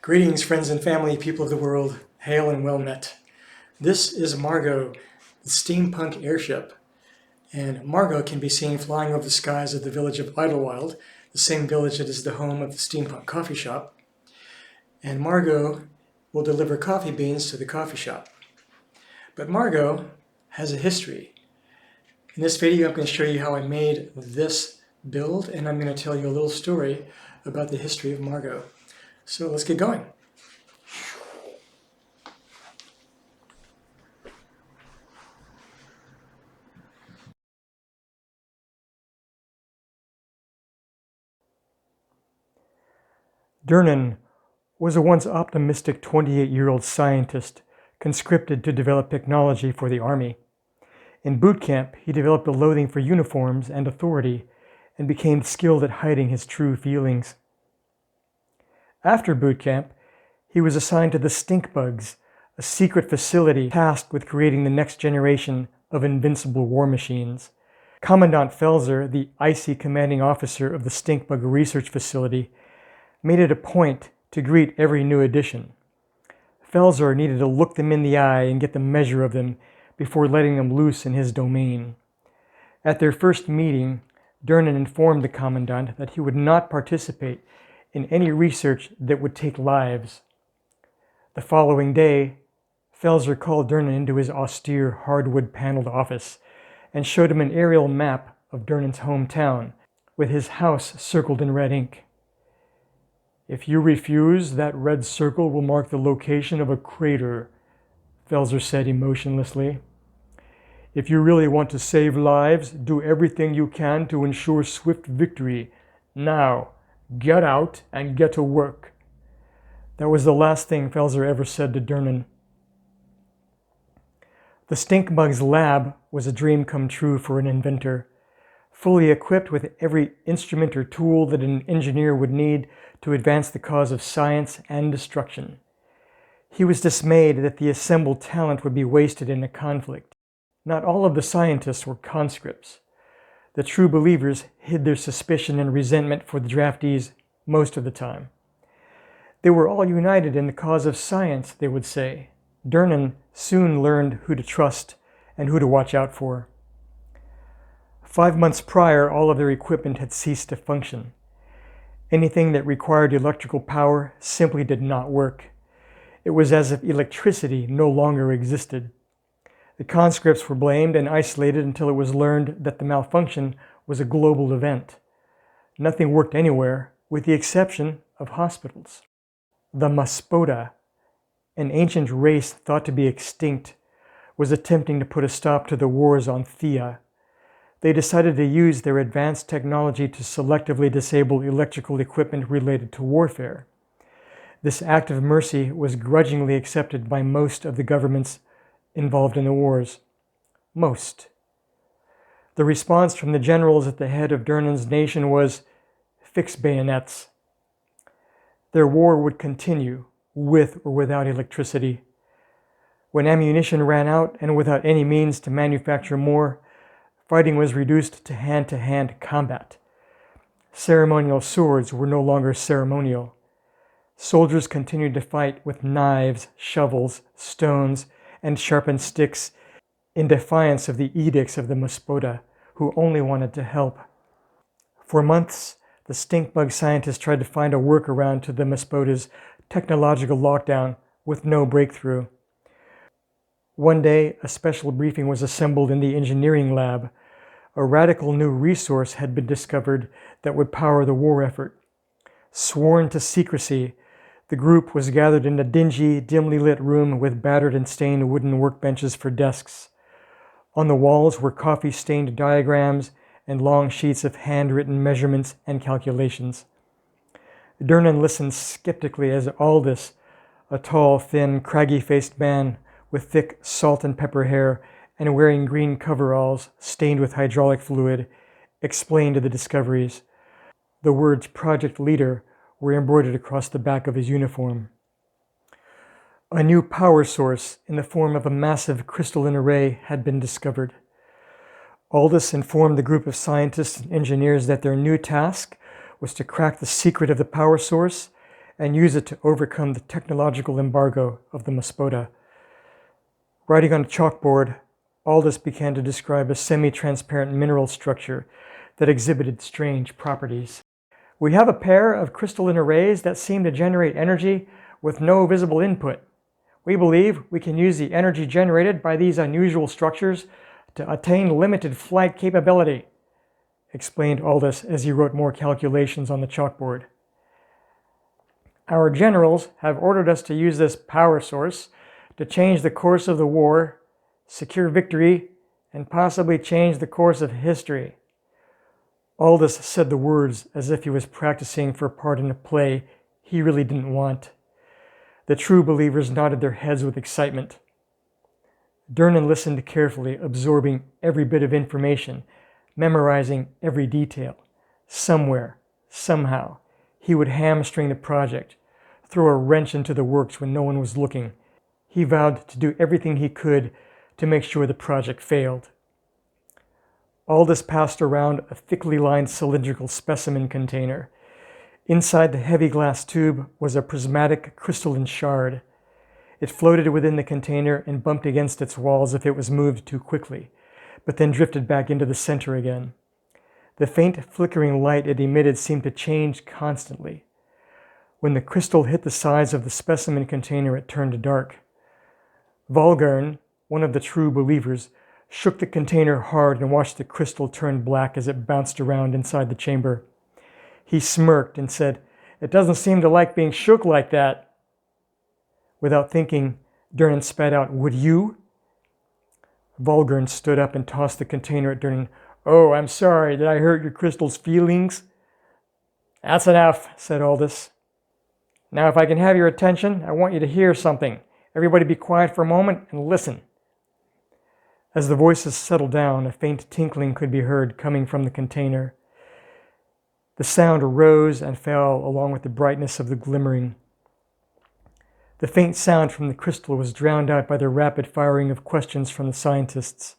Greetings, friends and family, people of the world. Hail and well met. This is Margo, the Steampunk Airship. And Margo can be seen flying over the skies of the village of Idlewild, the same village that is the home of the Steampunk Coffee Shop. And Margo will deliver coffee beans to the coffee shop. But Margo has a history. In this video, I'm going to show you how I made this build, and I'm going to tell you a little story about the history of Margo. So let's get going. Durnan was a once optimistic 28-year-old scientist conscripted to develop technology for the army. In boot camp, he developed a loathing for uniforms and authority and became skilled at hiding his true feelings. After boot camp, he was assigned to the stinkbugs, a secret facility tasked with creating the next generation of invincible war machines. Commandant Felser, the icy commanding officer of the stinkbug research facility, made it a point to greet every new addition. Felser needed to look them in the eye and get the measure of them before letting them loose in his domain. At their first meeting, Durnan informed the commandant that he would not participate in any research that would take lives. The following day, Felser called Durnan into his austere hardwood-paneled office and showed him an aerial map of Durnan's hometown with his house circled in red ink. "If you refuse, that red circle will mark the location of a crater," Felser said emotionlessly. "If you really want to save lives, do everything you can to ensure swift victory. Now, get out and get to work." That was the last thing Felser ever said to Durnan. The Stinkbug's lab was a dream come true for an inventor, fully equipped with every instrument or tool that an engineer would need to advance the cause of science and destruction. He was dismayed that the assembled talent would be wasted in a conflict. Not all of the scientists were conscripts. The true believers hid their suspicion and resentment for the draftees most of the time. They were all united in the cause of science, they would say. Durnan soon learned who to trust and who to watch out for. 5 months prior, all of their equipment had ceased to function. Anything that required electrical power simply did not work. It was as if electricity no longer existed. The conscripts were blamed and isolated until it was learned that the malfunction was a global event. Nothing worked anywhere, with the exception of hospitals. The Maspota, an ancient race thought to be extinct, was attempting to put a stop to the wars on Thea. They decided to use their advanced technology to selectively disable electrical equipment related to warfare. This act of mercy was grudgingly accepted by most of the governments involved in the wars. Most. The response from the generals at the head of Durnan's nation was, "Fix bayonets." Their war would continue, with or without electricity. When ammunition ran out and without any means to manufacture more, fighting was reduced to hand-to-hand combat. Ceremonial swords were no longer ceremonial. Soldiers continued to fight with knives, shovels, stones, and sharpened sticks in defiance of the edicts of the Maspota, who only wanted to help. For months, the stinkbug scientists tried to find a workaround to the Maspota's technological lockdown with no breakthrough. One day, a special briefing was assembled in the engineering lab. A radical new resource had been discovered that would power the war effort. Sworn to secrecy, the group was gathered in a dingy, dimly lit room with battered and stained wooden workbenches for desks. On the walls were coffee-stained diagrams and long sheets of handwritten measurements and calculations. Durnan listened skeptically as Aldous, a tall, thin, craggy-faced man with thick salt and pepper hair and wearing green coveralls stained with hydraulic fluid, explained the discoveries. The words "Project Leader" were embroidered across the back of his uniform. A new power source in the form of a massive crystalline array had been discovered. Aldous informed the group of scientists and engineers that their new task was to crack the secret of the power source and use it to overcome the technological embargo of the Maspoda. Writing on a chalkboard, Aldous began to describe a semi-transparent mineral structure that exhibited strange properties. We have a pair of crystalline arrays that seem to generate energy with no visible input. We believe we can use the energy generated by these unusual structures to attain limited flight capability, explained Aldous as he wrote more calculations on the chalkboard. Our generals have ordered us to use this power source to change the course of the war, secure victory, and possibly change the course of history. Aldous said the words as if he was practicing for a part in a play he really didn't want. The true believers nodded their heads with excitement. Durnan listened carefully, absorbing every bit of information, memorizing every detail. Somewhere, somehow, he would hamstring the project, throw a wrench into the works when no one was looking. He vowed to do everything he could to make sure the project failed. Aldous passed around a thickly lined cylindrical specimen container. Inside the heavy glass tube was a prismatic crystalline shard. It floated within the container and bumped against its walls if it was moved too quickly, but then drifted back into the center again. The faint flickering light it emitted seemed to change constantly. When the crystal hit the sides of the specimen container, it turned dark. Volgarn, one of the true believers, shook the container hard and watched the crystal turn black as it bounced around inside the chamber. He smirked and said, "It doesn't seem to like being shook like that." Without thinking, Durnan spat out, "Would you?" Volgarn stood up and tossed the container at Durnan. "Oh, I'm sorry. Did I hurt your crystal's feelings?" "That's enough," said Aldous. "Now, if I can have your attention, I want you to hear something. Everybody be quiet for a moment and listen." As the voices settled down, a faint tinkling could be heard coming from the container. The sound rose and fell along with the brightness of the glimmering. The faint sound from the crystal was drowned out by the rapid firing of questions from the scientists.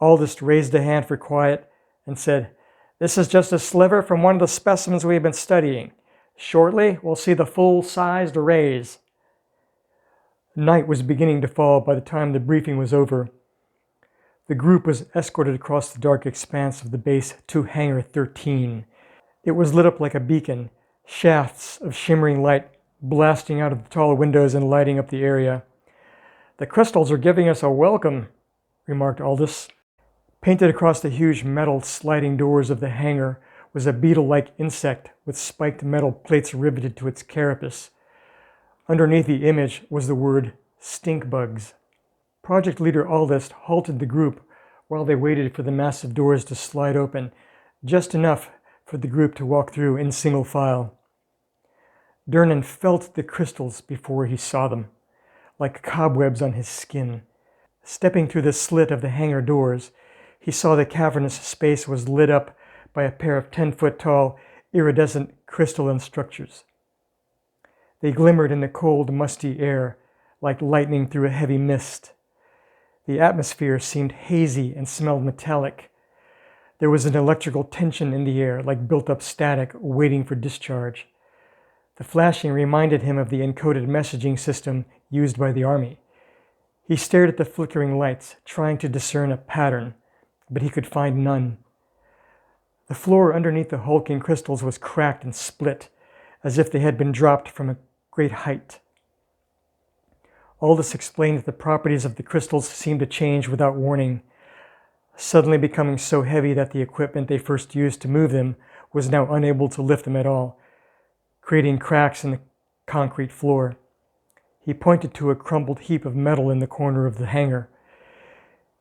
Aldous raised a hand for quiet and said, "This is just a sliver from one of the specimens we have been studying. Shortly, we'll see the full-sized arrays." Night was beginning to fall by the time the briefing was over. The group was escorted across the dark expanse of the base to Hangar 13. It was lit up like a beacon, shafts of shimmering light blasting out of the tall windows and lighting up the area. "The crystals are giving us a welcome," remarked Aldous. Painted across the huge metal sliding doors of the hangar was a beetle-like insect with spiked metal plates riveted to its carapace. Underneath the image was the word stinkbugs. Project leader Aldous halted the group while they waited for the massive doors to slide open, just enough for the group to walk through in single file. Durnan felt the crystals before he saw them, like cobwebs on his skin. Stepping through the slit of the hangar doors, he saw the cavernous space was lit up by a pair of 10-foot-tall, iridescent crystalline structures. They glimmered in the cold, musty air, like lightning through a heavy mist. The atmosphere seemed hazy and smelled metallic. There was an electrical tension in the air, like built-up static waiting for discharge. The flashing reminded him of the encoded messaging system used by the army. He stared at the flickering lights, trying to discern a pattern, but he could find none. The floor underneath the hulking crystals was cracked and split, as if they had been dropped from a great height. Aldous explained that the properties of the crystals seemed to change without warning, suddenly becoming so heavy that the equipment they first used to move them was now unable to lift them at all, creating cracks in the concrete floor. He pointed to a crumpled heap of metal in the corner of the hangar.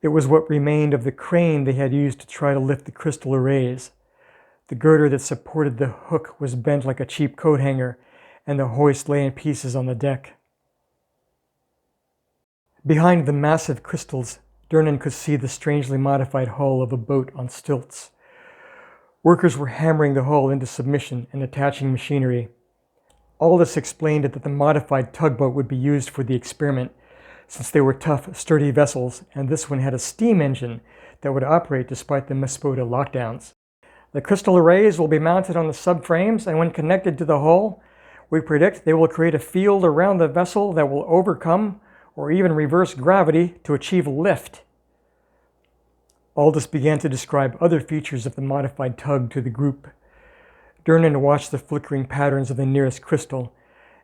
It was what remained of the crane they had used to try to lift the crystal arrays. The girder that supported the hook was bent like a cheap coat hanger, and the hoist lay in pieces on the deck. Behind the massive crystals, Durnan could see the strangely modified hull of a boat on stilts. Workers were hammering the hull into submission and attaching machinery. Aldous explained that the modified tugboat would be used for the experiment, since they were tough, sturdy vessels, and this one had a steam engine that would operate despite the Maspoda lockdowns. "The crystal arrays will be mounted on the subframes, and when connected to the hull, We predict they will create a field around the vessel that will overcome or even reverse gravity to achieve lift. Aldous began to describe other features of the modified tug to the group. Durnan watched the flickering patterns of the nearest crystal,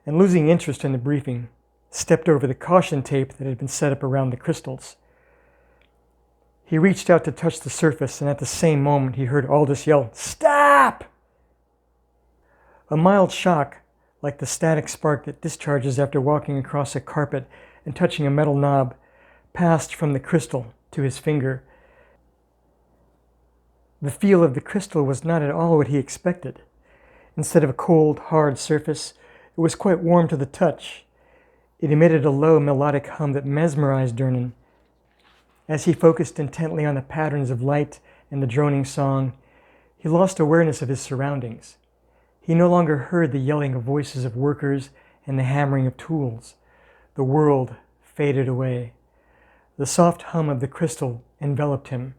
and losing interest in the briefing, stepped over the caution tape that had been set up around the crystals. He reached out to touch the surface, and at the same moment he heard Aldous yell, "Stop!" A mild shock, like the static spark that discharges after walking across a carpet and touching a metal knob, passed from the crystal to his finger. The feel of the crystal was not at all what he expected. Instead of a cold, hard surface, it was quite warm to the touch. It emitted a low, melodic hum that mesmerized Durnan. As he focused intently on the patterns of light and the droning song, he lost awareness of his surroundings. He no longer heard the yelling of voices of workers and the hammering of tools. The world faded away. The soft hum of the crystal enveloped him.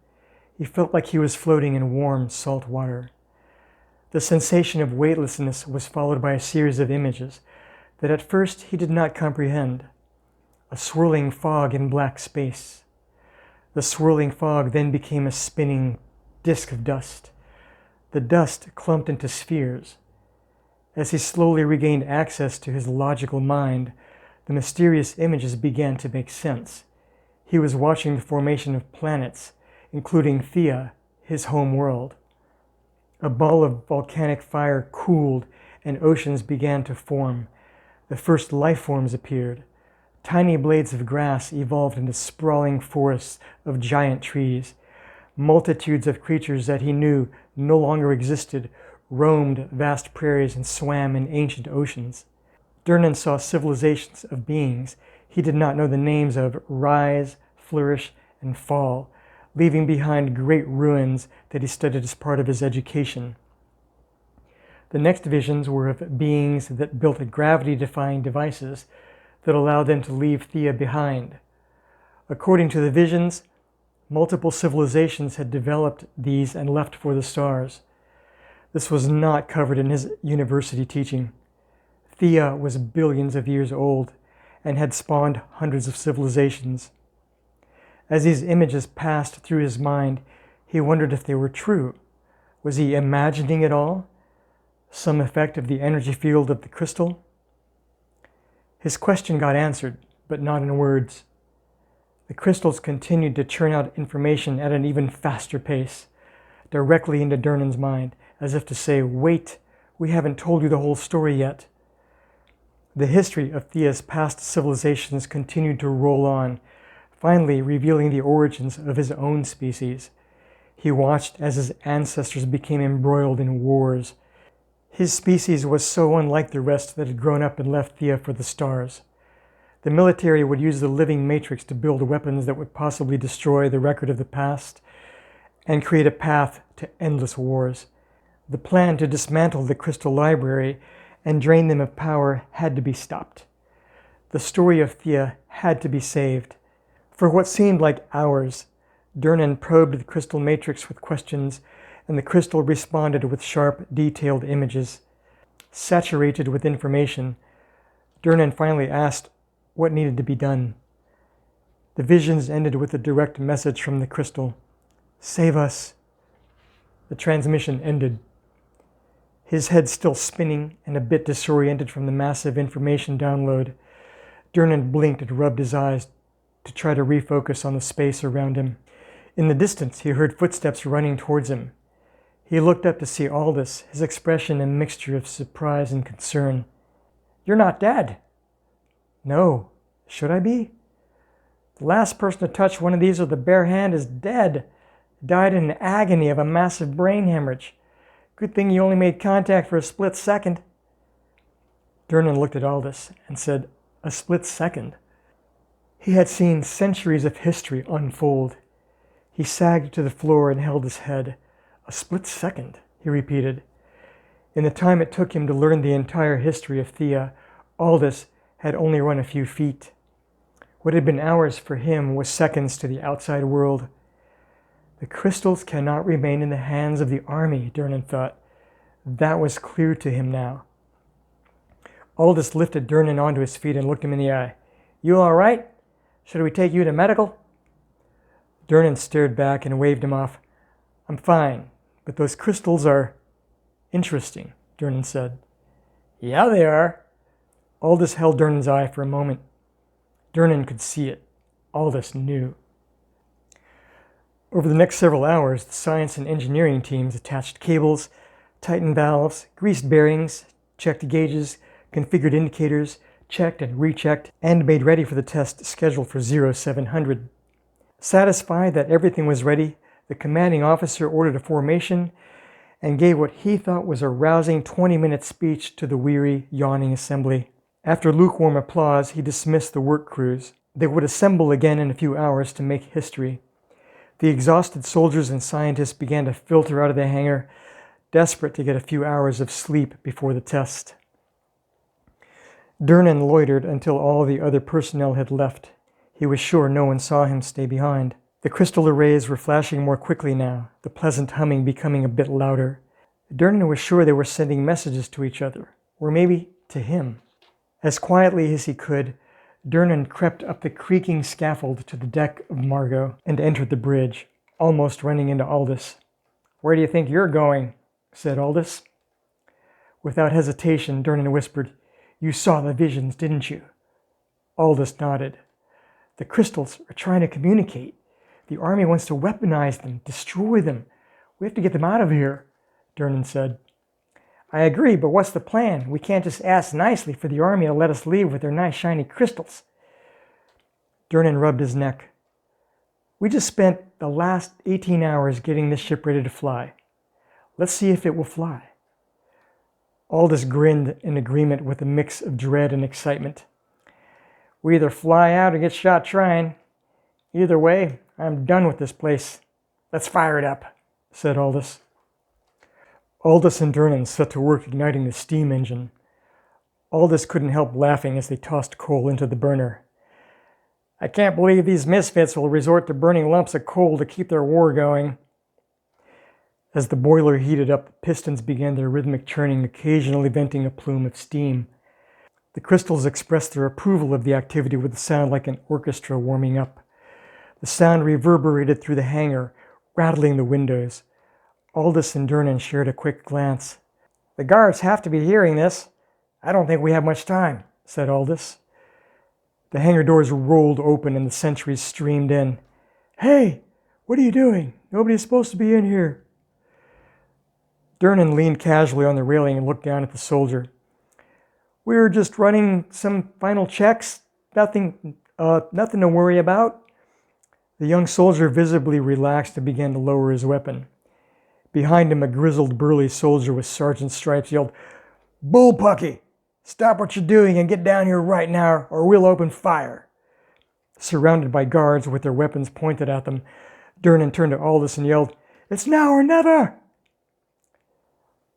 He felt like he was floating in warm, salt water. The sensation of weightlessness was followed by a series of images that at first he did not comprehend. A swirling fog in black space. The swirling fog then became a spinning disk of dust. The dust clumped into spheres. As he slowly regained access to his logical mind, the mysterious images began to make sense. He was watching the formation of planets, including Thea, his home world. A ball of volcanic fire cooled and oceans began to form. The first life forms appeared. Tiny blades of grass evolved into sprawling forests of giant trees. Multitudes of creatures that he knew no longer existed roamed vast prairies and swam in ancient oceans. Durnan saw civilizations of beings he did not know the names of rise, flourish, and fall, leaving behind great ruins that he studied as part of his education. The next visions were of beings that built gravity-defying devices that allowed them to leave Thea behind. According to the visions, multiple civilizations had developed these and left for the stars. This was not covered in his university teaching. Thea was billions of years old and had spawned hundreds of civilizations. As these images passed through his mind, he wondered if they were true. Was he imagining it all? Some effect of the energy field of the crystal? His question got answered, but not in words. The crystals continued to churn out information at an even faster pace, directly into Durnan's mind, as if to say, "Wait, we haven't told you the whole story yet." The history of Thea's past civilizations continued to roll on, finally revealing the origins of his own species. He watched as his ancestors became embroiled in wars. His species was so unlike the rest that had grown up and left Thea for the stars. The military would use the living matrix to build weapons that would possibly destroy the record of the past and create a path to endless wars. The plan to dismantle the crystal library and drain them of power had to be stopped. The story of Thea had to be saved. For what seemed like hours, Durnan probed the crystal matrix with questions, and the crystal responded with sharp, detailed images. Saturated with information, Durnan finally asked what needed to be done. The visions ended with a direct message from the crystal. "Save us." The transmission ended. His head still spinning and a bit disoriented from the massive information download, Durnan blinked and rubbed his eyes to try to refocus on the space around him. In the distance, he heard footsteps running towards him. He looked up to see Aldous, his expression a mixture of surprise and concern. "You're not dead." "No. Should I be?" "The last person to touch one of these with a bare hand is dead. Died in an agony of a massive brain hemorrhage. Good thing you only made contact for a split second." Durnan looked at Aldous and said, "A split second?" He had seen centuries of history unfold. He sagged to the floor and held his head. "A split second," he repeated. In the time it took him to learn the entire history of Thea, Aldous had only run a few feet. What had been hours for him was seconds to the outside world. The crystals cannot remain in the hands of the army, Durnan thought. That was clear to him now. Aldous lifted Durnan onto his feet and looked him in the eye. "You all right? Should we take you to medical?" Durnan stared back and waved him off. "I'm fine, but those crystals are interesting," Durnan said. "Yeah, they are." Aldous held Durnan's eye for a moment. Durnan could see it. Aldous knew. Over the next several hours, the science and engineering teams attached cables, tightened valves, greased bearings, checked gauges, configured indicators, checked and rechecked, and made ready for the test scheduled for 0700. Satisfied that everything was ready, the commanding officer ordered a formation and gave what he thought was a rousing 20-minute speech to the weary, yawning assembly. After lukewarm applause, he dismissed the work crews. They would assemble again in a few hours to make history. The exhausted soldiers and scientists began to filter out of the hangar, desperate to get a few hours of sleep before the test. Durnan loitered until all the other personnel had left. He was sure no one saw him stay behind. The crystal arrays were flashing more quickly now, the pleasant humming becoming a bit louder. Durnan was sure they were sending messages to each other, or maybe to him. As quietly as he could, Durnan crept up the creaking scaffold to the deck of Margo and entered the bridge, almost running into Aldous. "Where do you think you're going?" said Aldous. Without hesitation, Durnan whispered, "You saw the visions, didn't you?" Aldous nodded. "The crystals are trying to communicate. The army wants to weaponize them, destroy them. We have to get them out of here," Durnan said. "I agree, but what's the plan? We can't just ask nicely for the army to let us leave with their nice shiny crystals." Durnan rubbed his neck. "We just spent the last 18 hours getting this ship ready to fly. Let's see if it will fly." Aldous grinned in agreement with a mix of dread and excitement. "We either fly out or get shot trying. Either way, I'm done with this place. Let's fire it up," said Aldous. Aldous and Durnan set to work igniting the steam engine. Aldous couldn't help laughing as they tossed coal into the burner. "I can't believe these misfits will resort to burning lumps of coal to keep their war going." As the boiler heated up, the pistons began their rhythmic churning, occasionally venting a plume of steam. The crystals expressed their approval of the activity with a sound like an orchestra warming up. The sound reverberated through the hangar, rattling the windows. Aldous and Durnan shared a quick glance. "The guards have to be hearing this. I don't think we have much time," said Aldous. The hangar doors rolled open and the sentries streamed in. "Hey, what are you doing? Nobody's supposed to be in here." Durnan leaned casually on the railing and looked down at the soldier. "We're just running some final checks. Nothing to worry about." The young soldier visibly relaxed and began to lower his weapon. Behind him, a grizzled, burly soldier with sergeant stripes yelled, "Bullpucky! Stop what you're doing and get down here right now, or we'll open fire." Surrounded by guards with their weapons pointed at them, Durnan turned to Aldous and yelled, "It's now or never!"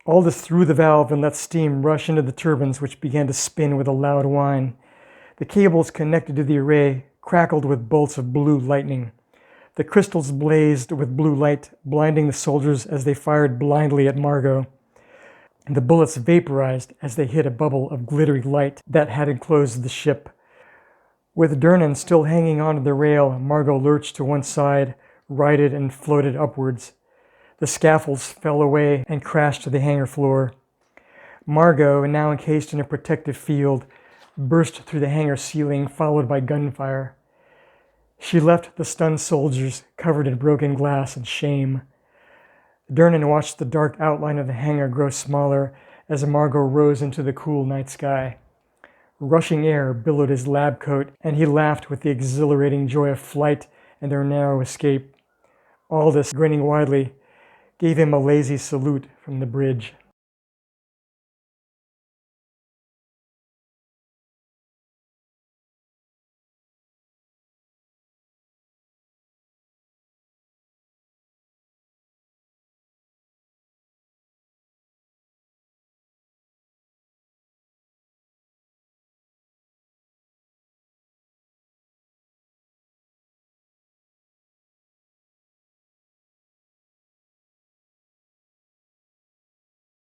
Aldous threw the valve and let steam rush into the turbines, which began to spin with a loud whine. The cables connected to the array crackled with bolts of blue lightning. The crystals blazed with blue light, blinding the soldiers as they fired blindly at Margo. The bullets vaporized as they hit a bubble of glittering light that had enclosed the ship. With Durnan still hanging onto the rail, Margo lurched to one side, righted and floated upwards. The scaffolds fell away and crashed to the hangar floor. Margo, now encased in a protective field, burst through the hangar ceiling, followed by gunfire. She left the stunned soldiers covered in broken glass and shame. Durnan watched the dark outline of the hangar grow smaller as Margo rose into the cool night sky. Rushing air billowed his lab coat, and he laughed with the exhilarating joy of flight and their narrow escape. Aldous, grinning widely, gave him a lazy salute from the bridge.